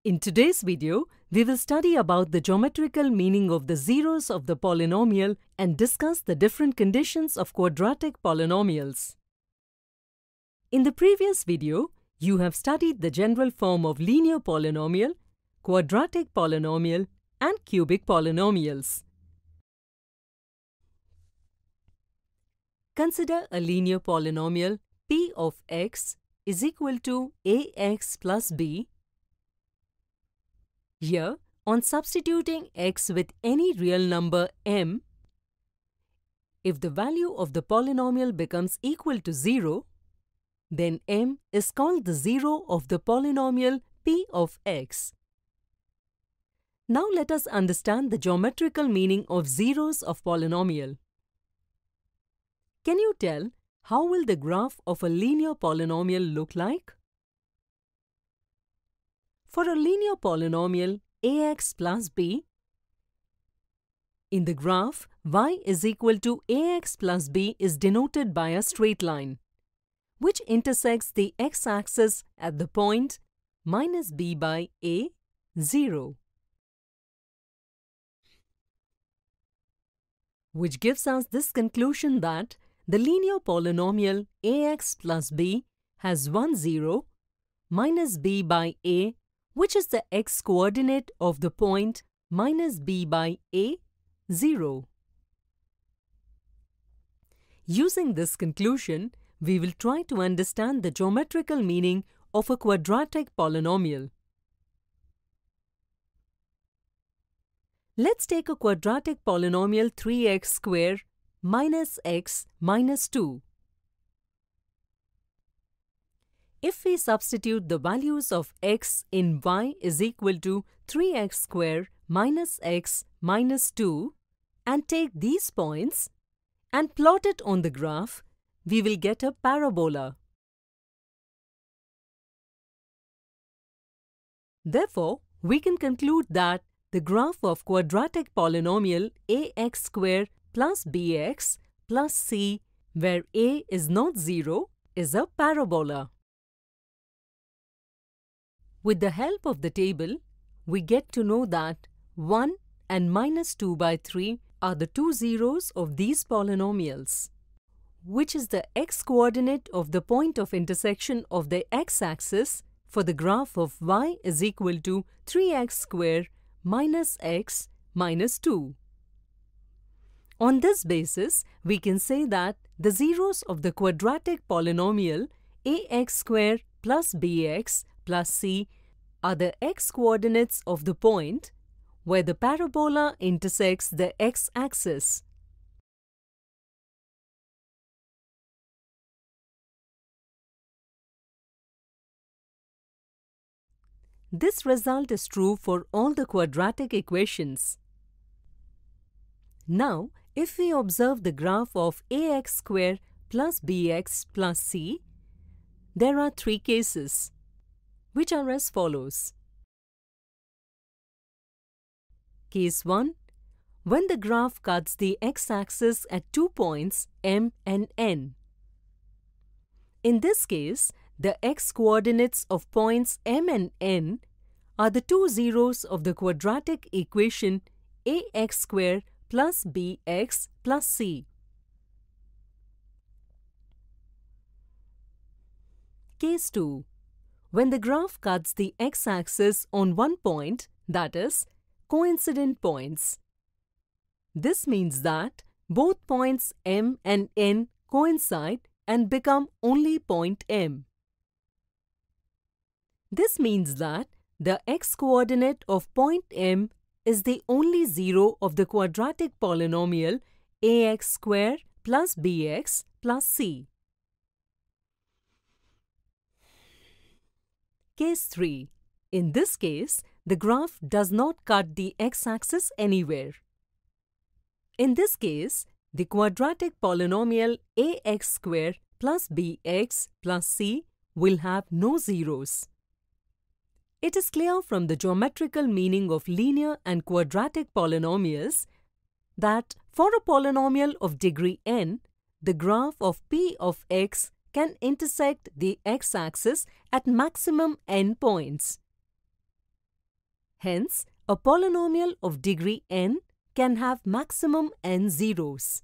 In today's video, we will study about the geometrical meaning of the zeros of the polynomial and discuss the different conditions of quadratic polynomials. In the previous video, you have studied the general form of linear polynomial, quadratic polynomial, and cubic polynomials. Consider a linear polynomial p of x is equal to ax plus b. Here, on substituting x with any real number m, if the value of the polynomial becomes equal to 0, then m is called the zero of the polynomial p of x. Now let us understand the geometrical meaning of zeros of polynomial. Can you tell how will the graph of a linear polynomial look like? For a linear polynomial ax plus b, in the graph y is equal to ax plus b is denoted by a straight line, which intersects the x-axis at the point minus b by a, 0. Which gives us this conclusion that the linear polynomial ax plus b has 1, 0 minus b by a, which is the x-coordinate of the point minus b by a, 0. Using this conclusion, we will try to understand the geometrical meaning of a quadratic polynomial. Let's take a quadratic polynomial 3x square minus x minus 2. If we substitute the values of x in y is equal to 3x square minus x minus 2 and take these points and plot it on the graph, we will get a parabola. Therefore, we can conclude that the graph of quadratic polynomial ax square plus bx plus c, where a is not 0, is a parabola. With the help of the table, we get to know that 1 and minus 2 by 3 are the two zeros of these polynomials, which is the x-coordinate of the point of intersection of the x-axis for the graph of y is equal to 3x square minus x minus 2. On this basis, we can say that the zeros of the quadratic polynomial ax square plus bx plus c are the x-coordinates of the point where the parabola intersects the x-axis. This result is true for all the quadratic equations. Now, if we observe the graph of ax square plus bx plus c, there are three cases, which are as follows. Case 1. When the graph cuts the x-axis at 2 points m and n. In this case, the x-coordinates of points m and n are the two zeros of the quadratic equation ax square plus bx plus c. Case 2. When the graph cuts the x-axis on one point, that is, coincident points. This means that both points m and n coincide and become only point m. This means that the x-coordinate of point m is the only zero of the quadratic polynomial ax square plus bx plus c. Case 3. In this case, the graph does not cut the x-axis anywhere. In this case, the quadratic polynomial ax square plus bx plus c will have no zeros. It is clear from the geometrical meaning of linear and quadratic polynomials that for a polynomial of degree n, the graph of p of x can intersect the x-axis at maximum n points. Hence, a polynomial of degree n can have maximum n zeros.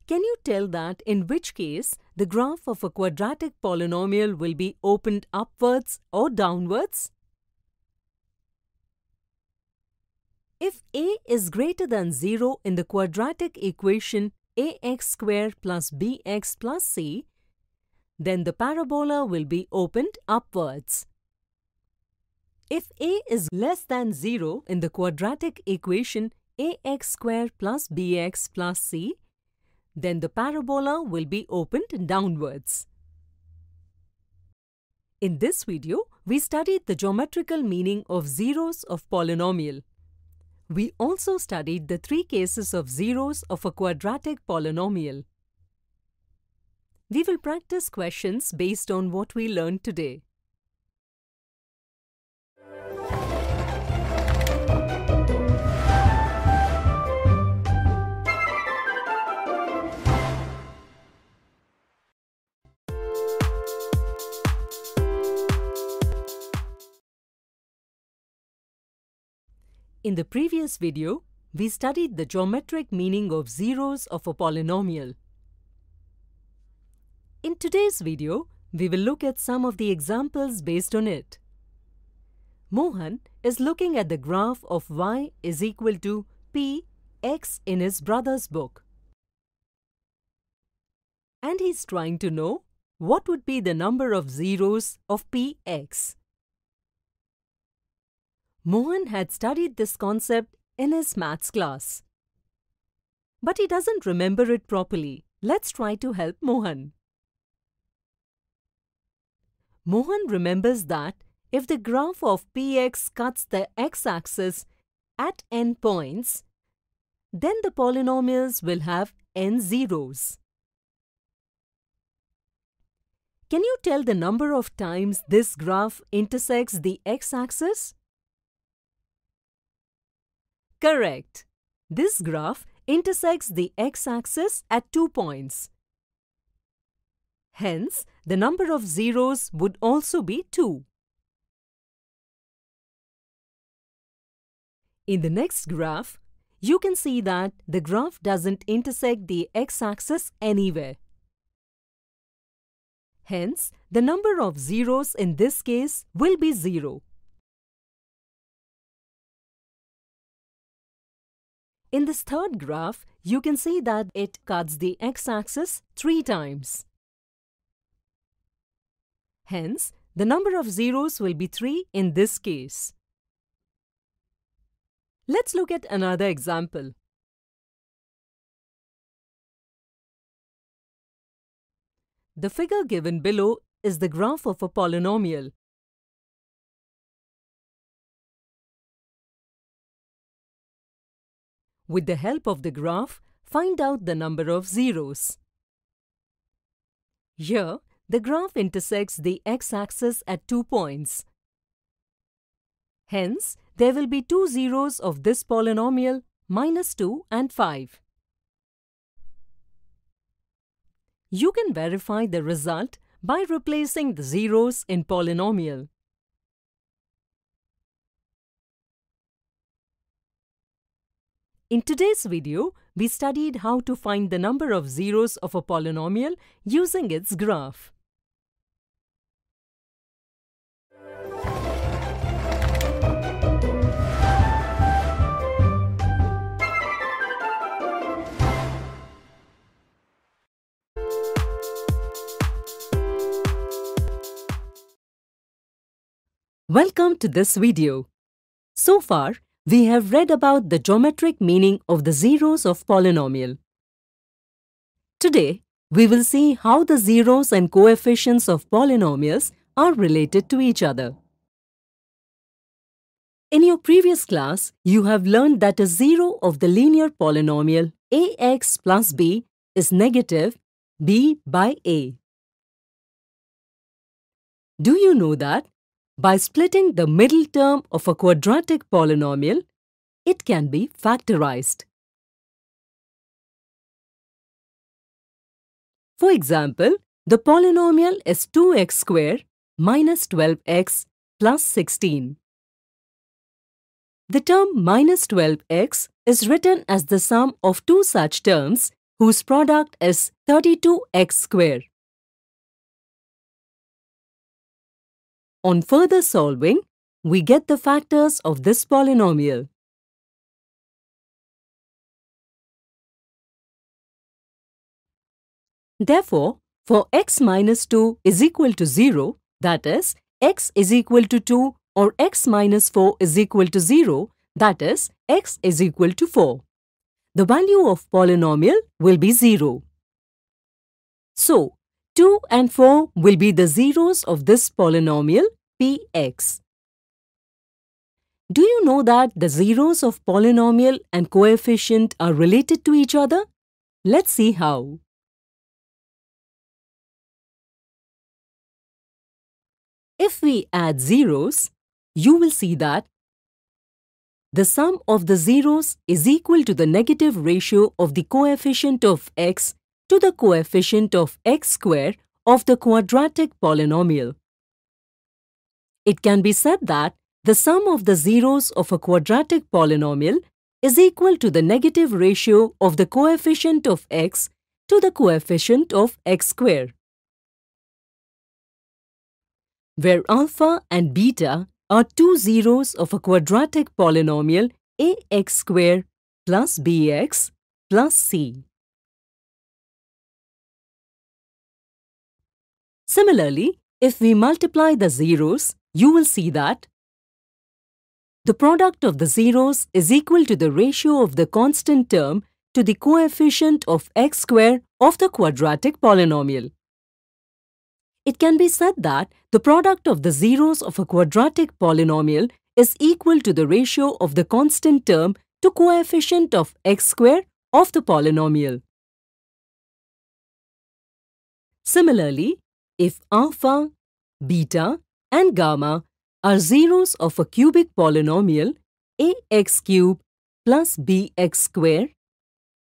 Can you tell that in which case the graph of a quadratic polynomial will be opened upwards or downwards? If a is greater than 0 in the quadratic equation ax squared plus bx plus c, then the parabola will be opened upwards. If a is less than 0 in the quadratic equation ax squared plus bx plus c, then the parabola will be opened downwards. In this video, we studied the geometrical meaning of zeros of polynomial. We also studied the three cases of zeros of a quadratic polynomial. We will practice questions based on what we learned today. In the previous video, we studied the geometric meaning of zeros of a polynomial. In today's video, we will look at some of the examples based on it. Mohan is looking at the graph of y is equal to px in his brother's book. And he's trying to know what would be the number of zeros of px. Mohan had studied this concept in his maths class. But he doesn't remember it properly. Let's try to help Mohan. Mohan remembers that if the graph of px cuts the x-axis at n points, then the polynomials will have n zeros. Can you tell the number of times this graph intersects the x-axis? Correct. This graph intersects the x-axis at 2 points. Hence, the number of zeros would also be 2. In the next graph, you can see that the graph doesn't intersect the x-axis anywhere. Hence, the number of zeros in this case will be 0. In this third graph, you can see that it cuts the x-axis 3 times. Hence, the number of zeros will be 3 in this case. Let's look at another example. The figure given below is the graph of a polynomial. With the help of the graph, find out the number of zeros. Here, the graph intersects the x-axis at 2 points. Hence, there will be 2 zeros of this polynomial, -2 and 5. You can verify the result by replacing the zeros in polynomial. In today's video, we studied how to find the number of zeros of a polynomial using its graph. Welcome to this video. So far, we have read about the geometric meaning of the zeros of polynomial. Today, we will see how the zeros and coefficients of polynomials are related to each other. In your previous class, you have learned that a zero of the linear polynomial ax plus b is negative b by a. Do you know that by splitting the middle term of a quadratic polynomial, it can be factorized? For example, the polynomial is 2x squared minus 12x plus 16. The term minus 12x is written as the sum of two such terms whose product is 32x square. On further solving, we get the factors of this polynomial. Therefore, for x minus 2 is equal to 0, that is, x is equal to 2, or x minus 4 is equal to 0, that is, x is equal to 4. The value of polynomial will be 0. So, 2 and 4 will be the zeros of this polynomial Px. Do you know that the zeros of polynomial and coefficient are related to each other? Let's see how. If we add zeros, you will see that the sum of the zeros is equal to the negative ratio of the coefficient of x to the coefficient of x square of the quadratic polynomial. It can be said that the sum of the zeros of a quadratic polynomial is equal to the negative ratio of the coefficient of x to the coefficient of x square, where alpha and beta are two zeros of a quadratic polynomial ax square plus bx plus c. Similarly, if we multiply the zeros, you will see that the product of the zeros is equal to the ratio of the constant term to the coefficient of x square of the quadratic polynomial. It can be said that the product of the zeros of a quadratic polynomial is equal to the ratio of the constant term to coefficient of x square of the polynomial. Similarly, if alpha, beta and gamma are zeros of a cubic polynomial ax cube plus bx square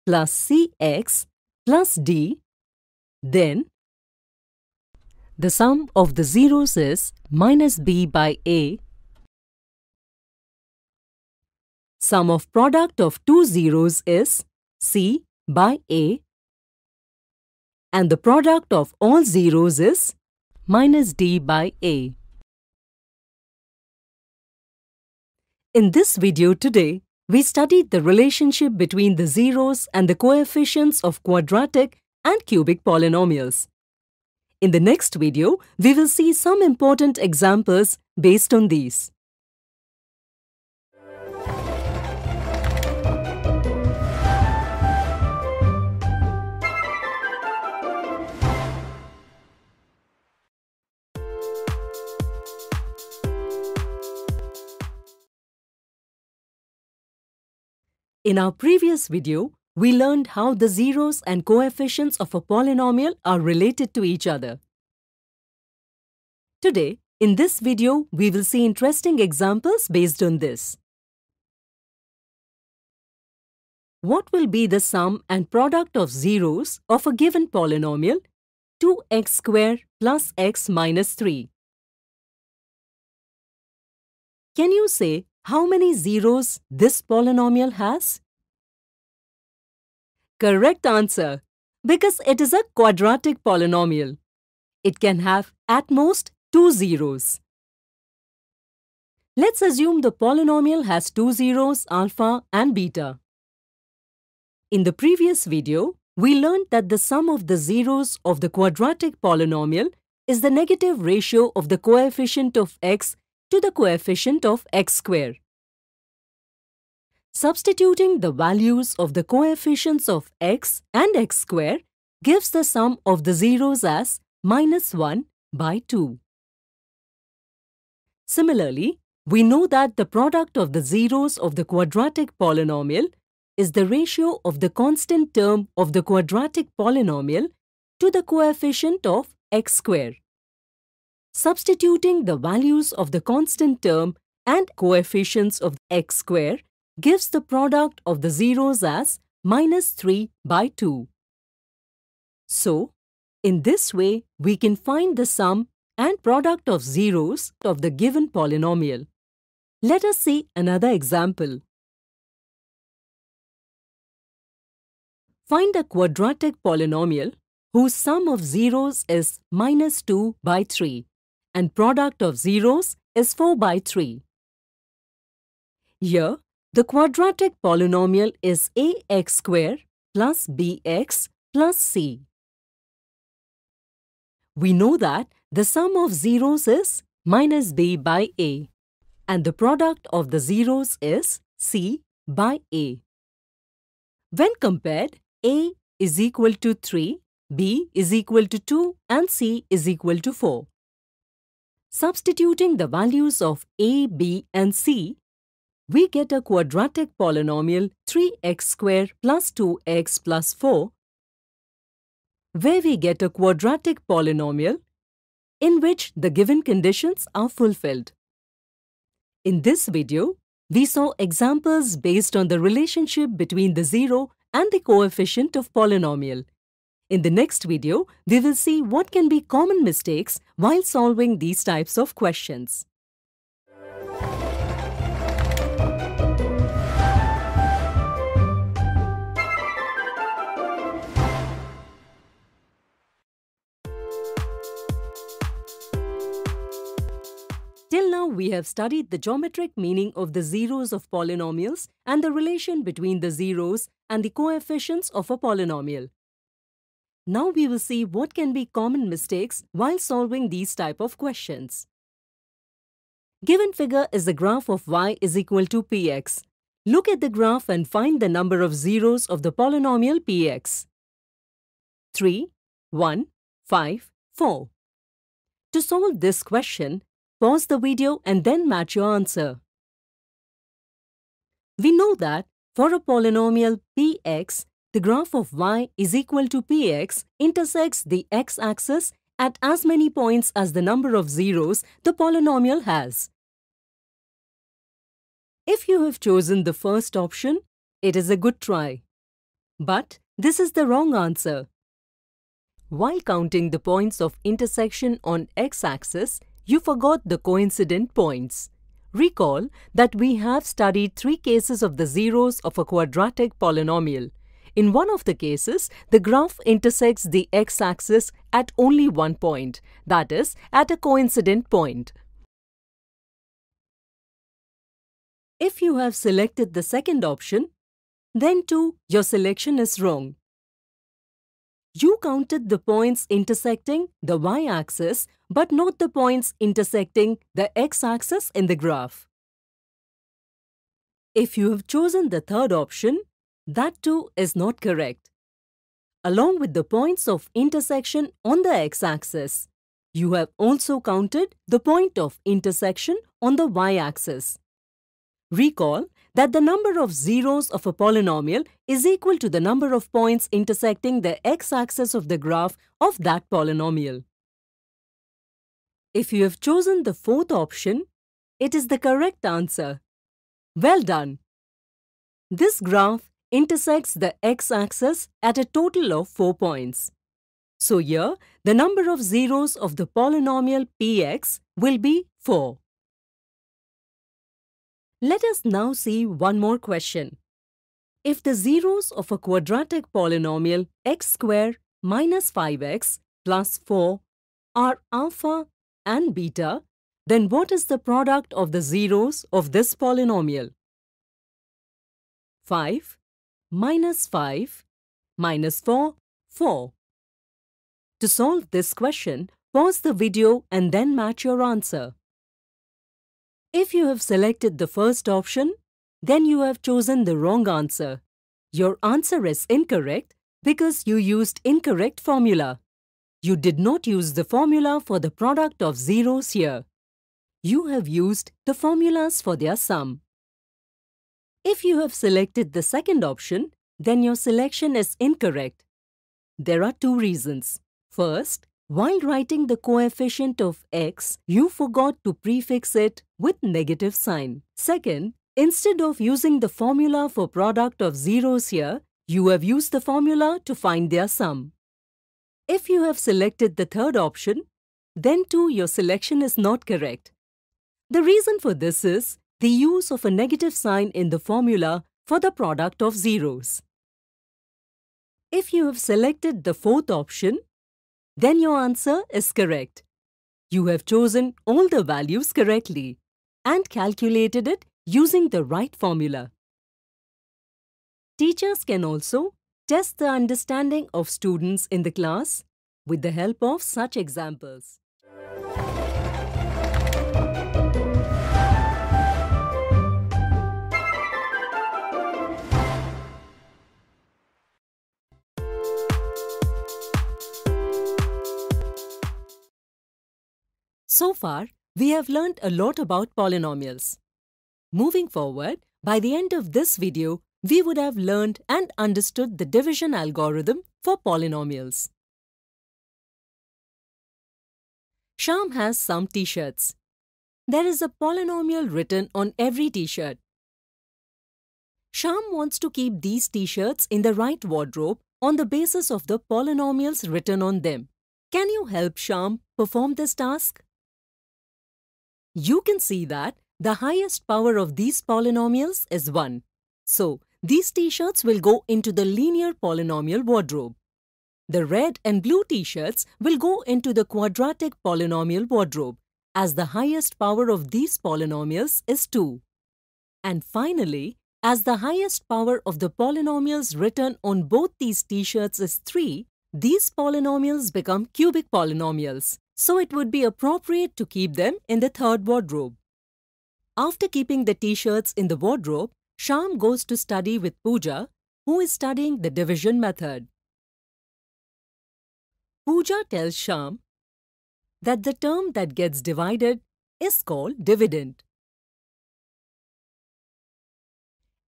plus cx plus d, then the sum of the zeros is minus b by a. Sum of product of two zeros is c by a. And the product of all zeros is minus d by a. In this video today, we studied the relationship between the zeros and the coefficients of quadratic and cubic polynomials. In the next video, we will see some important examples based on these. In our previous video, we learned how the zeros and coefficients of a polynomial are related to each other. Today, in this video, we will see interesting examples based on this. What will be the sum and product of zeros of a given polynomial 2x square plus x minus 3? Can you say how many zeros this polynomial has? Correct answer, because it is a quadratic polynomial. It can have at most two zeros. Let's assume the polynomial has two zeros alpha and beta. In the previous video, we learned that the sum of the zeros of the quadratic polynomial is the negative ratio of the coefficient of x to the coefficient of x square. Substituting the values of the coefficients of x and x square gives the sum of the zeros as minus 1 by 2. Similarly, we know that the product of the zeros of the quadratic polynomial is the ratio of the constant term of the quadratic polynomial to the coefficient of x square. Substituting the values of the constant term and coefficients of x square gives the product of the zeros as minus 3 by 2. So, in this way, we can find the sum and product of zeros of the given polynomial. Let us see another example. Find a quadratic polynomial whose sum of zeros is -2 by 3 and product of zeros is 4 by 3. Here, the quadratic polynomial is ax square plus bx plus c. We know that the sum of zeros is -b by a and the product of the zeros is c by a. When compared, a is equal to 3, b is equal to 2 and c is equal to 4. Substituting the values of a, b and c, we get a quadratic polynomial 3x square plus 2x plus 4, where we get a quadratic polynomial in which the given conditions are fulfilled. In this video, we saw examples based on the relationship between the zero and the coefficient of polynomial. In the next video, we will see what can be common mistakes while solving these types of questions. Till now, we have studied the geometric meaning of the zeros of polynomials and the relation between the zeros and the coefficients of a polynomial. Now we will see what can be common mistakes while solving these type of questions. Given figure is the graph of y is equal to px. Look at the graph and find the number of zeros of the polynomial px. 3, 1, 5, 4. To solve this question, pause the video and then match your answer. We know that for a polynomial px, the graph of y is equal to px intersects the x-axis at as many points as the number of zeros the polynomial has. If you have chosen the first option, it is a good try. But this is the wrong answer. While counting the points of intersection on x-axis, you forgot the coincident points. Recall that we have studied 3 cases of the zeros of a quadratic polynomial. In one of the cases, the graph intersects the x-axis at only one point, that is, at a coincident point. If you have selected the second option, then too your selection is wrong. You counted the points intersecting the y-axis but not the points intersecting the x-axis in the graph. If you have chosen the third option, that too is not correct. Along with the points of intersection on the x-axis, you have also counted the point of intersection on the y-axis. Recall that the number of zeros of a polynomial is equal to the number of points intersecting the x-axis of the graph of that polynomial. If you have chosen the fourth option, it is the correct answer. Well done! This graph intersects the x-axis at a total of 4 points. So here, the number of zeros of the polynomial px will be 4. Let us now see one more question. If the zeros of a quadratic polynomial x square minus 5x plus 4 are alpha and beta, then what is the product of the zeros of this polynomial? 5 minus 5 minus 4, 4. To solve this question, pause the video and then match your answer. If you have selected the first option, then you have chosen the wrong answer. Your answer is incorrect because you used incorrect formula. You did not use the formula for the product of zeros here. You have used the formulas for their sum. If you have selected the second option, then your selection is incorrect. There are 2 reasons. First, while writing the coefficient of x, you forgot to prefix it with negative sign. Second, instead of using the formula for product of zeros here, you have used the formula to find their sum. If you have selected the third option, then too your selection is not correct. The reason for this is the use of a negative sign in the formula for the product of zeros. If you have selected the fourth option, then your answer is correct. You have chosen all the values correctly and calculated it using the right formula. Teachers can also test the understanding of students in the class with the help of such examples. So far, we have learned a lot about polynomials. Moving forward, by the end of this video, we would have learned and understood the division algorithm for polynomials. Shyam has some t-shirts. There is a polynomial written on every t-shirt. Shyam wants to keep these t-shirts in the right wardrobe on the basis of the polynomials written on them. Can you help Shyam perform this task? You can see that the highest power of these polynomials is 1. So, these t-shirts will go into the linear polynomial wardrobe. The red and blue t-shirts will go into the quadratic polynomial wardrobe, as the highest power of these polynomials is 2. And finally, as the highest power of the polynomials written on both these t-shirts is 3, these polynomials become cubic polynomials, so it would be appropriate to keep them in the third wardrobe. After keeping the t-shirts in the wardrobe, Shyam goes to study with Pooja, who is studying the division method. Pooja tells Shyam that the term that gets divided is called dividend,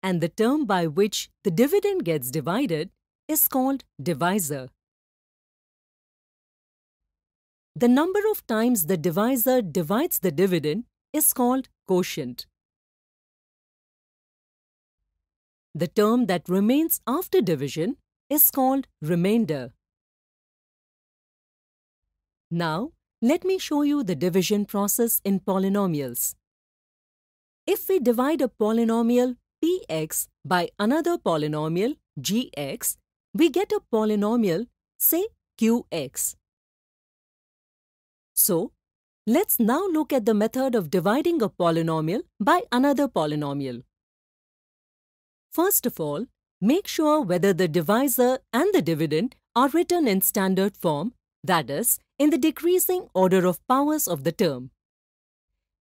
and the term by which the dividend gets divided is called divisor. The number of times the divisor divides the dividend is called quotient. The term that remains after division is called remainder. Now, let me show you the division process in polynomials. If we divide a polynomial px by another polynomial gx, we get a polynomial, say, qx. So, let's now look at the method of dividing a polynomial by another polynomial. First of all, make sure whether the divisor and the dividend are written in standard form, that is, in the decreasing order of powers of the term.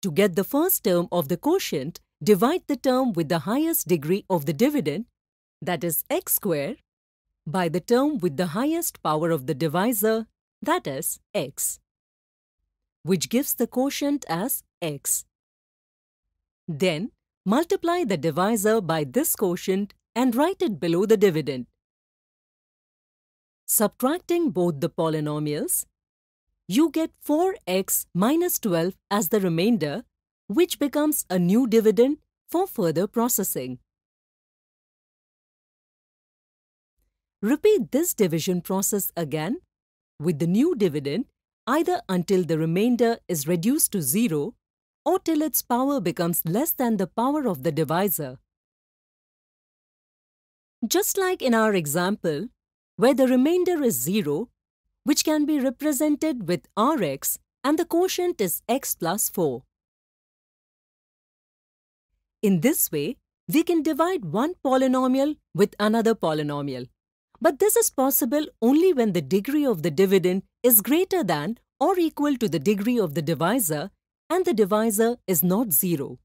To get the first term of the quotient, divide the term with the highest degree of the dividend, that is x square, by the term with the highest power of the divisor, that is x, which gives the quotient as x. Then, multiply the divisor by this quotient and write it below the dividend. Subtracting both the polynomials, you get 4x minus 12 as the remainder, which becomes a new dividend for further processing. Repeat this division process again with the new dividend either until the remainder is reduced to 0 or till its power becomes less than the power of the divisor. Just like in our example, where the remainder is 0, which can be represented with Rx and the quotient is x plus 4. In this way, we can divide one polynomial with another polynomial. But this is possible only when the degree of the dividend is greater than or equal to the degree of the divisor and the divisor is not 0.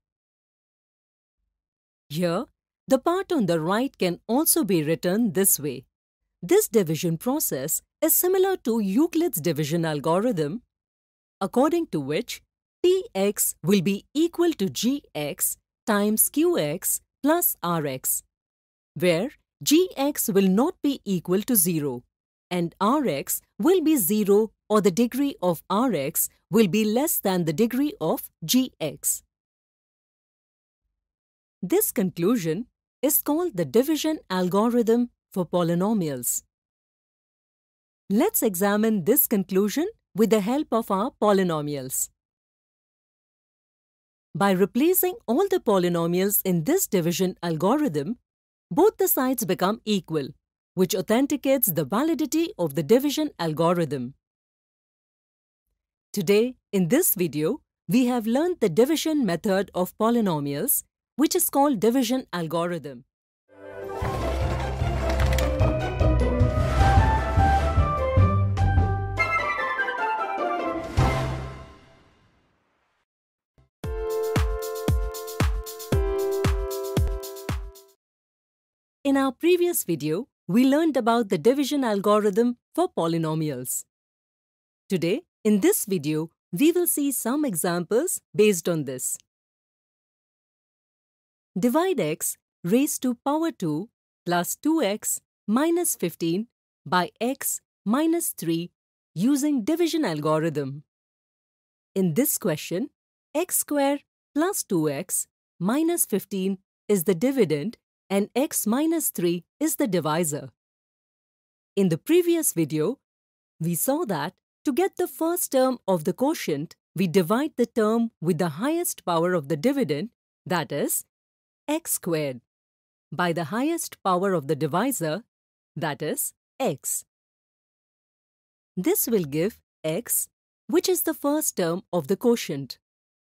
Here, the part on the right can also be written this way. This division process is similar to Euclid's division algorithm, according to which Px will be equal to Gx times Qx plus Rx, where Gx will not be equal to 0 and Rx will be 0 or the degree of Rx will be less than the degree of Gx. This conclusion is called the division algorithm for polynomials. Let's examine this conclusion with the help of our polynomials. By replacing all the polynomials in this division algorithm, both the sides become equal, which authenticates the validity of the division algorithm. Today, in this video, we have learned the division method of polynomials, which is called division algorithm. In our previous video, we learned about the division algorithm for polynomials. Today, in this video, we will see some examples based on this. Divide x raised to power 2 plus 2x minus 15 by x minus 3 using division algorithm. In this question, x squared plus 2x minus 15 is the dividend and x minus 3 is the divisor. In the previous video, we saw that to get the first term of the quotient, we divide the term with the highest power of the dividend, that is, x squared, by the highest power of the divisor, that is, x. This will give x, which is the first term of the quotient.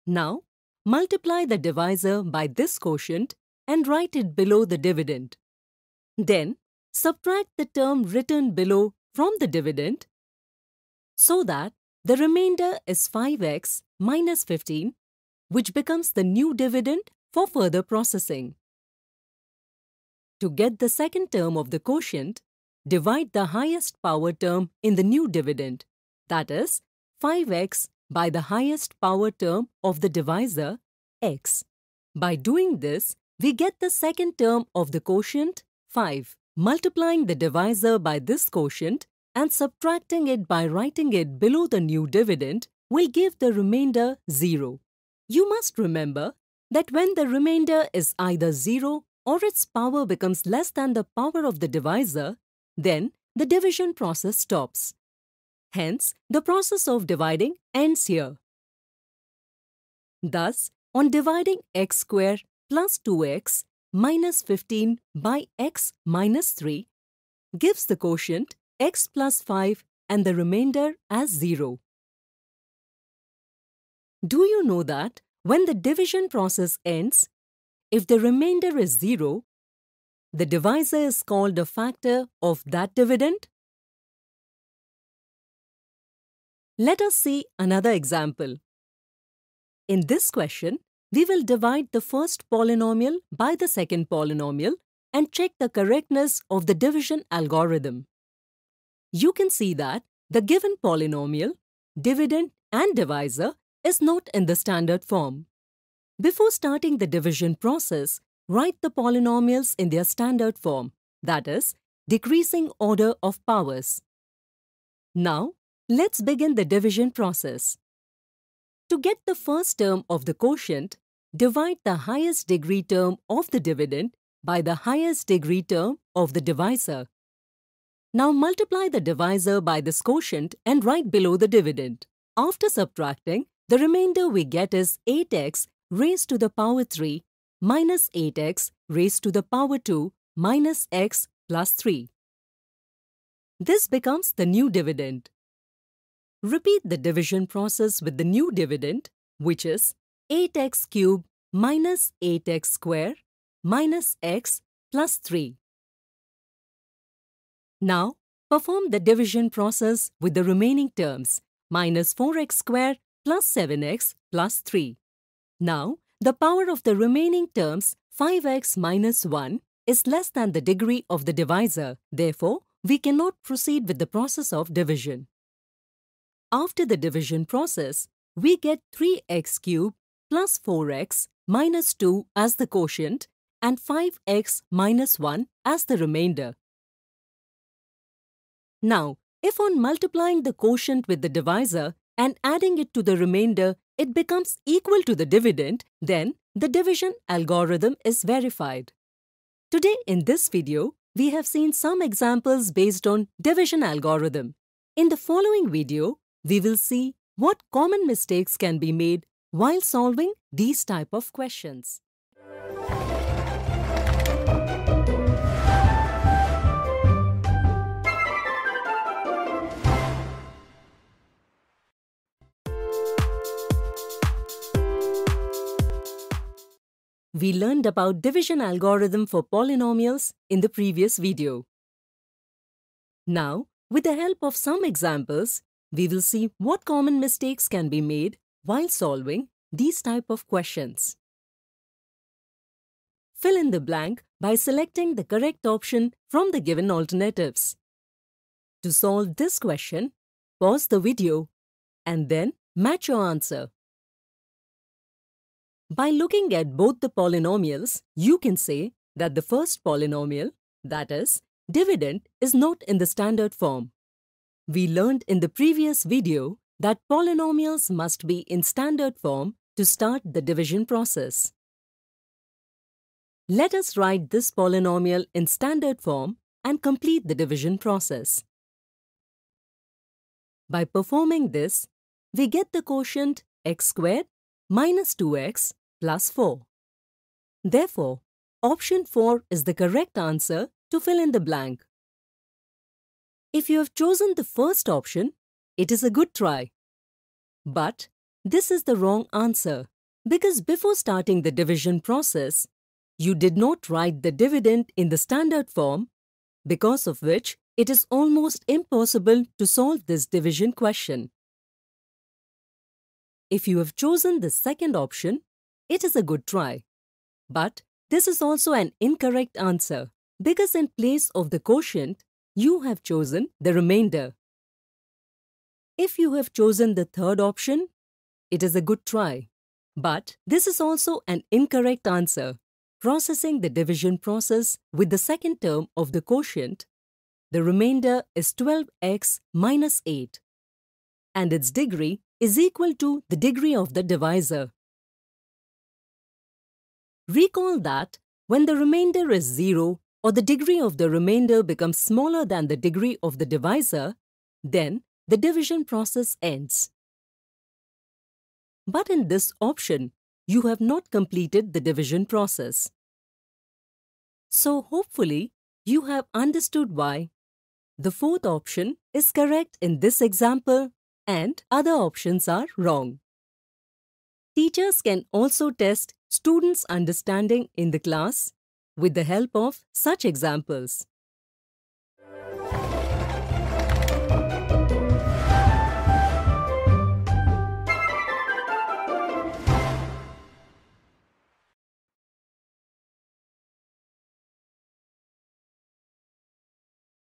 Now, multiply the divisor by this quotient and write it below the dividend. Then, subtract the term written below from the dividend so that the remainder is 5x minus 15, which becomes the new dividend for further processing. To get the second term of the quotient, divide the highest power term in the new dividend, that is, 5x by the highest power term of the divisor, x. By doing this, we get the second term of the quotient, 5. Multiplying the divisor by this quotient and subtracting it by writing it below the new dividend will give the remainder 0. You must remember that when the remainder is either 0 or its power becomes less than the power of the divisor, then the division process stops. Hence, the process of dividing ends here. Thus, on dividing x squared plus 2x minus 15 by x minus 3 gives the quotient x plus 5 and the remainder as 0. Do you know that when the division process ends, if the remainder is 0, the divisor is called a factor of that dividend? Let us see another example. In this question, we will divide the first polynomial by the second polynomial and check the correctness of the division algorithm. You can see that the given polynomial, dividend and divisor is not in the standard form. Before starting the division process, write the polynomials in their standard form, that is, decreasing order of powers. Now, let's begin the division process. To get the first term of the quotient, divide the highest degree term of the dividend by the highest degree term of the divisor. Now multiply the divisor by this quotient and write below the dividend. After subtracting, the remainder we get is 8x raised to the power 3 minus 8x raised to the power 2 minus x plus 3. This becomes the new dividend. Repeat the division process with the new dividend, which is 8x cubed minus 8x squared minus x plus 3. Now, perform the division process with the remaining terms, minus 4x squared plus 7x plus 3. Now, the power of the remaining terms, 5x minus 1, is less than the degree of the divisor. Therefore, we cannot proceed with the process of division. After the division process, we get 3x cubed plus 4x minus 2 as the quotient and 5x minus 1 as the remainder. Now, if on multiplying the quotient with the divisor and adding it to the remainder, it becomes equal to the dividend, then the division algorithm is verified. Today in this video, we have seen some examples based on division algorithm. In the following video, we will see what common mistakes can be made while solving these type of questions. We learned about division algorithm for polynomials in the previous video. Now, with the help of some examples, we will see what common mistakes can be made while solving these type of questions. Fill in the blank by selecting the correct option from the given alternatives. To solve this question, pause the video and then match your answer. By looking at both the polynomials, you can say that the first polynomial, that is, dividend, is not in the standard form. We learned in the previous video that polynomials must be in standard form to start the division process. Let us write this polynomial in standard form and complete the division process. By performing this, we get the quotient x squared minus 2x plus 4. Therefore, option 4 is the correct answer to fill in the blank. If you have chosen the first option, it is a good try. But this is the wrong answer because before starting the division process, you did not write the dividend in the standard form, because of which it is almost impossible to solve this division question. If you have chosen the second option, it is a good try. But this is also an incorrect answer because in place of the quotient, you have chosen the remainder. If you have chosen the third option, it is a good try. But this is also an incorrect answer. Processing the division process with the second term of the quotient, the remainder is 12x minus 8. And its degree is equal to the degree of the divisor. Recall that when the remainder is 0 or the degree of the remainder becomes smaller than the degree of the divisor, then the division process ends. But in this option, you have not completed the division process. So hopefully, you have understood why the fourth option is correct in this example and other options are wrong. Teachers can also test students' understanding in the class with the help of such examples.